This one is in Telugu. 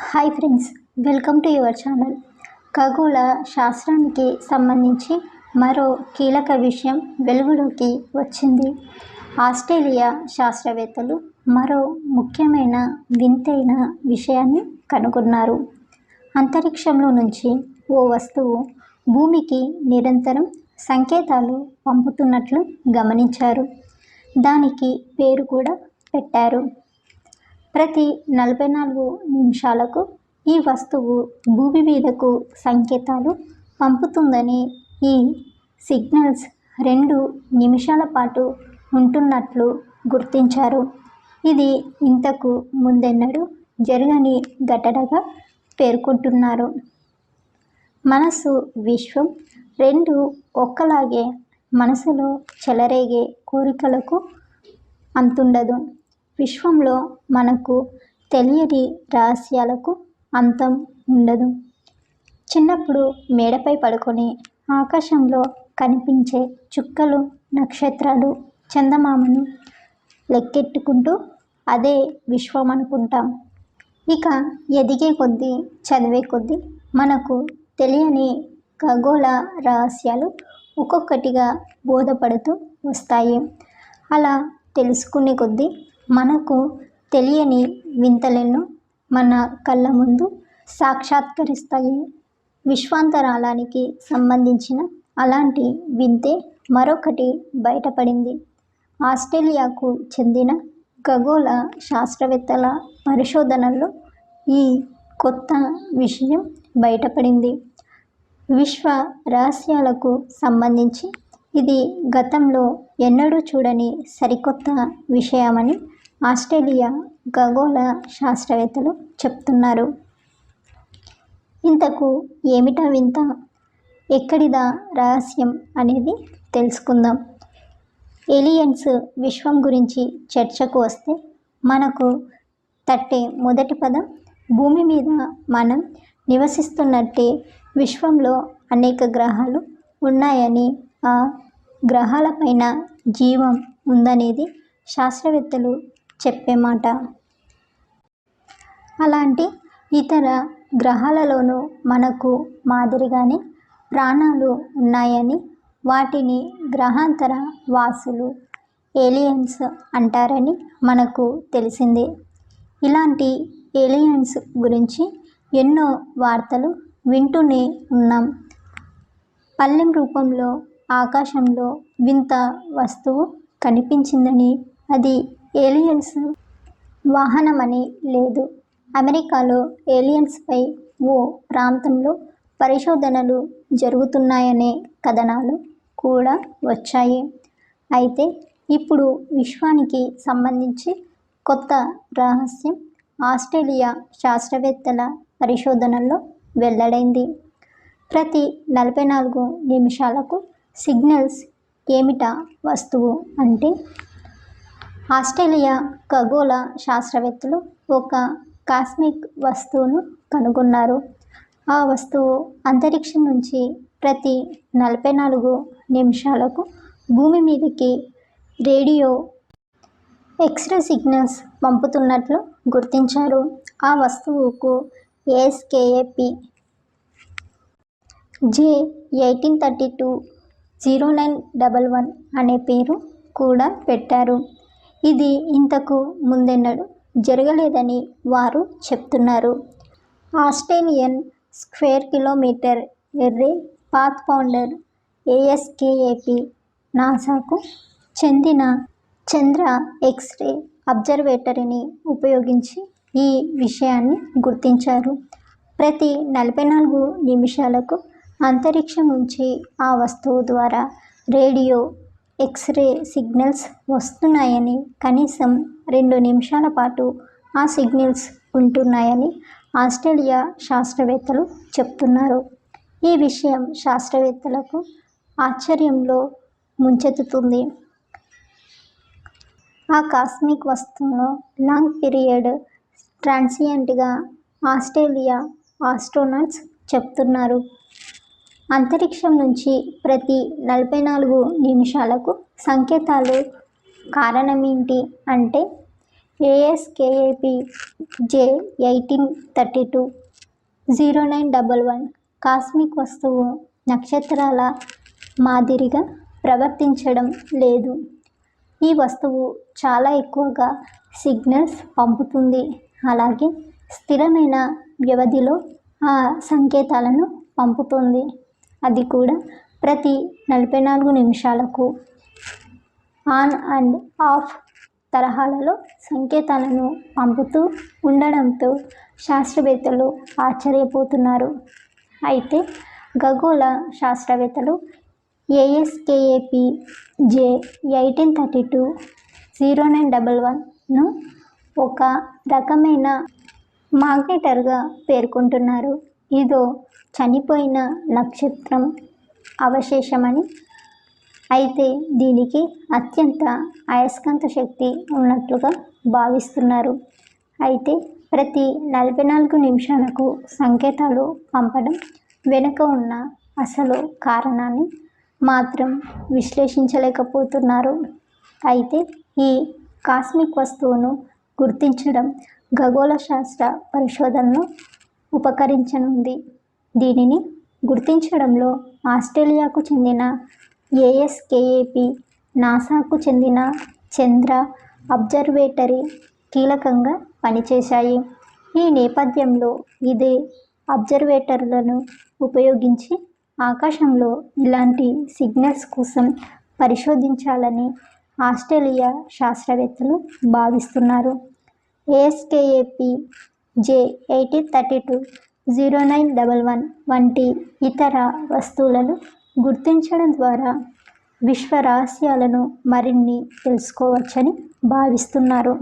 Hi friends, welcome to your channel. ఖగోళ శాస్త్రానికి సంబంధించి మరో కీలక విషయం వెలుగులోకి వచ్చింది. ఆస్ట్రేలియా శాస్త్రవేత్తలు మరో ముఖ్యమైన వింతైన విషయాన్ని కనుగొన్నారు. అంతరిక్షంలో నుంచి ఓ వస్తువు భూమికి నిరంతరం సంకేతాలు పంపుతున్నట్లు గమనించారు. దానికి పేరు కూడా పెట్టారు. ప్రతి 44 నిమిషాలకు ఈ వస్తువు భూమి మీదకు సంకేతాలు పంపుతుందని, ఈ సిగ్నల్స్ 2 నిమిషాల పాటు ఉంటున్నట్లు గుర్తించారు. ఇది ఇంతకు ముందెన్నడూ జరగని ఘటనగా పేర్కొంటున్నారు. మనసు, విశ్వం రెండూ ఒక్కలాగే. మనసులో చెలరేగే కోరికలకు అంతుండదు. విశ్వంలో మనకు తెలియని రహస్యాలకు అంతం ఉండదు. చిన్నప్పుడు మేడపై పడుకొని ఆకాశంలో కనిపించే చుక్కలు, నక్షత్రాలు, చందమామను లెక్కెట్టుకుంటూ అదే విశ్వం అనుకుంటాం. ఇక ఎదిగే కొద్దీ, చదివే కొద్దీ మనకు తెలియని ఖగోళ రహస్యాలు ఒక్కొక్కటిగా బోధపడుతూ వస్తాయి. అలా తెలుసుకునే కొద్దీ మనకు తెలియని వింతలెన్నో మన కళ్ళ ముందు సాక్షాత్కరిస్తాయి. విశ్వాంతరాళానికి సంబంధించిన అలాంటి వింతే మరొకటి బయటపడింది. ఆస్ట్రేలియాకు చెందిన ఖగోళ శాస్త్రవేత్తల పరిశోధనల్లో ఈ కొత్త విషయం బయటపడింది. విశ్వ రహస్యాలకు సంబంధించి ఇది గతంలో ఎన్నడూ చూడని సరికొత్త విషయమని ఆస్ట్రేలియా ఖగోళ శాస్త్రవేత్తలు చెప్తున్నారు. ఇంతకు ఏమిటా వింత, ఎక్కడిదా రహస్యం అనేది తెలుసుకుందాం. ఏలియన్స్ విశ్వం గురించి చర్చకు వస్తే మనకు తట్టే మొదటి పదం భూమి మీద మనం నివసిస్తున్నట్టే విశ్వంలో అనేక గ్రహాలు ఉన్నాయని, ఆ గ్రహాలపైన జీవం ఉందనేది శాస్త్రవేత్తలు చెప్పే మాట. అలాంటి ఇతర గ్రహాలలోనూ మనకు మాదిరిగానే ప్రాణాలు ఉన్నాయని, వాటిని గ్రహాంతర వాసులు, ఏలియన్స్ అంటారని మనకు తెలిసిందే. ఇలాంటి ఏలియన్స్ గురించి ఎన్నో వార్తలు వింటూనే ఉన్నాం. పళ్ళెం రూపంలో ఆకాశంలో వింత వస్తువు కనిపించిందని, అది ఏలియన్స్ వాహనమని లేదు. అమెరికాలో ఏలియన్స్పై ఓ ప్రాంతంలో పరిశోధనలు జరుగుతున్నాయనే కథనాలు కూడా వచ్చాయి. అయితే ఇప్పుడు విశ్వానికి సంబంధించి కొత్త రహస్యం ఆస్ట్రేలియా శాస్త్రవేత్తల పరిశోధనల్లో వెల్లడైంది. ప్రతి 44 నిమిషాలకు సిగ్నల్స్ ఏమిటా వస్తువు అంటే, ఆస్ట్రేలియా ఖగోళ శాస్త్రవేత్తలు ఒక కాస్మిక్ వస్తువును కనుగొన్నారు. ఆ వస్తువు అంతరిక్షం నుంచి ప్రతి 44 నిమిషాలకు భూమి మీదకి రేడియో, ఎక్స్రే సిగ్నల్స్ పంపుతున్నట్లు గుర్తించారు. ఆ వస్తువుకు ASKAP J1832-0911 అనే పేరు కూడా పెట్టారు. ఇది ఇంతకు ముందెన్నడూ జరగలేదని వారు చెప్తున్నారు. Australian square kilometre array path founder ASKAP నాసాకు చెందిన చంద్ర ఎక్స్రే అబ్జర్వేటరీని ఉపయోగించి ఈ విషయాన్ని గుర్తించారు. ప్రతి 44 నిమిషాలకు అంతరిక్షం నుంచి ఆ వస్తువు ద్వారా రేడియో, ఎక్స్రే సిగ్నల్స్ వస్తున్నాయని, కనీసం 2 నిమిషాల పాటు ఆ సిగ్నల్స్ ఉంటున్నాయని ఆస్ట్రేలియా శాస్త్రవేత్తలు చెప్తున్నారు. ఈ విషయం శాస్త్రవేత్తలకు ఆశ్చర్యంలో ముంచెత్తుతుంది. ఆ కాస్మిక్ వస్తువును లాంగ్ పీరియడ్ ట్రాన్సియెంట్గా ఆస్ట్రేలియా ఆస్ట్రోనాట్స్ చెప్తున్నారు. అంతరిక్షం నుంచి ప్రతి 44 నిమిషాలకు సంకేతాలు కారణమేంటి అంటే, ASKAP J 1832 0911 కాస్మిక్ వస్తువు నక్షత్రాల మాదిరిగా ప్రవర్తించడం లేదు. ఈ వస్తువు చాలా ఎక్కువగా సిగ్నల్స్ పంపుతుంది, అలాగే స్థిరమైన వ్యవధిలో ఆ సంకేతాలను పంపుతుంది. అది కూడా ప్రతి 44 నిమిషాలకు. ఆన్ అండ్ ఆఫ్ తరహాలలో సంకేతాలను పంపుతూ ఉండడంతో శాస్త్రవేత్తలు ఆశ్చర్యపోతున్నారు. అయితే ఖగోళ శాస్త్రవేత్తలు ASKAP J 1832 0911ను ఒక రకమైన మాగ్నెటర్గా పేర్కొంటున్నారు. ఇదో చనిపోయిన నక్షత్రం అవశేషమని, అయితే దీనికి అత్యంత అయస్కాంత శక్తి ఉన్నట్లుగా భావిస్తున్నారు. అయితే ప్రతి 44 నిమిషాలకు సంకేతాలు పంపడం వెనుక ఉన్న అసలు కారణాన్ని మాత్రం విశ్లేషించలేకపోతున్నారు. అయితే ఈ కాస్మిక్ వస్తువును గుర్తించడం ఖగోళ శాస్త్ర పరిశోధనను ఉపకరించనుంది. దీనిని గుర్తించడంలో ఆస్ట్రేలియాకు చెందిన ASKAP, నాసాకు చెందిన చంద్ర అబ్జర్వేటరీ కీలకంగా పనిచేశాయి. ఈ నేపథ్యంలో ఇదే అబ్జర్వేటర్లను ఉపయోగించి ఆకాశంలో ఇలాంటి సిగ్నల్స్ కోసం పరిశోధించాలని ఆస్ట్రేలియా శాస్త్రవేత్తలు భావిస్తున్నారు. ASKAP J 1832 0911 వంటి ఇతర వస్తువులను గుర్తించడం ద్వారా విశ్వ రహస్యాలను మరిన్ని తెలుసుకోవచ్చని భావిస్తున్నారు.